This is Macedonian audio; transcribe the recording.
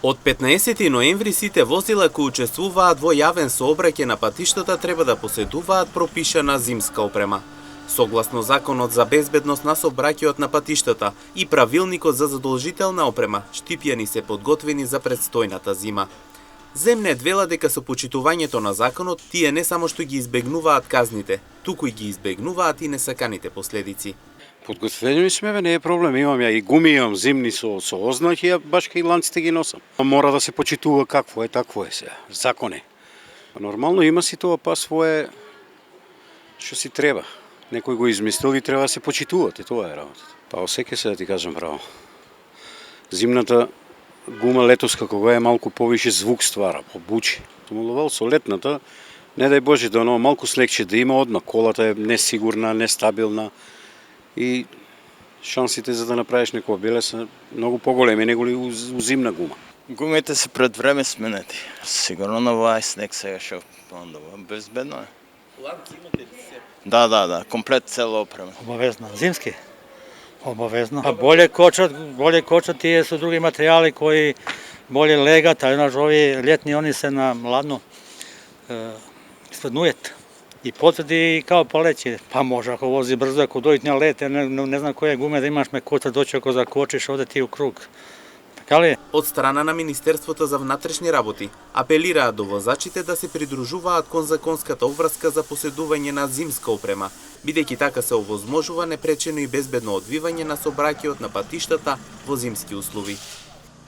Од 15 ноември сите возила кои учествуваат во јавен сообраќај на патиштата треба да поседуваат пропишана зимска опрема. Согласно Законот за безбедност на сообраќајот на патиштата и Правилникот за задолжителна опрема, штипјани се подготвени за предстојната зима. Земнет вела дека со почитувањето на законот тие не само што ги избегнуваат казните, туку и ги избегнуваат и несаканите последици. Подготвени сме, не е проблем. Имам ја и гуми, имам зимни со ознаки, ја баш кај ланците ги носам. Мора да се почитува какво е, такво е се. Закон е. Нормално има си тоа па свое што си треба. Некој го измислил и треба да се почитувате, тоа е работата. Па осеќе се да ти кажам право. Зимната гума летоска кога е малку повише звук ствара, побучи. Тумалувал со летната, не дај Боже да оно малку слекче да има, одма колата е несигурна, нестабилна и шансите за да направиш некоја беле се многу поголеми него ли у зимна гума. Гумите се пред време сменети. Сигурно на овај снег сега што пондава. Безбедно е. Ланци имате ли се? Да, комплет цела опрема. Обавезно. Зимски? Обавезно. А болje кочат тие со други материјали кои болje легат, а иначе ови летни они се на ладно сврнујат. И потврди као полеće. Pa može ako vozi brzo, ako dođe na lete, ne znam koje gume da imaš mekota, doći ako zakočiš, ovde ti u krug. Така ли? Од страна на Министерството за внатрешни работи апелираат до возачите да се придружуваат кон законската обврска за поседување на зимска опрема, бидејќи така се овозможува непречено и безбедно одвивање на сообраќајот на патиштата во зимски услови.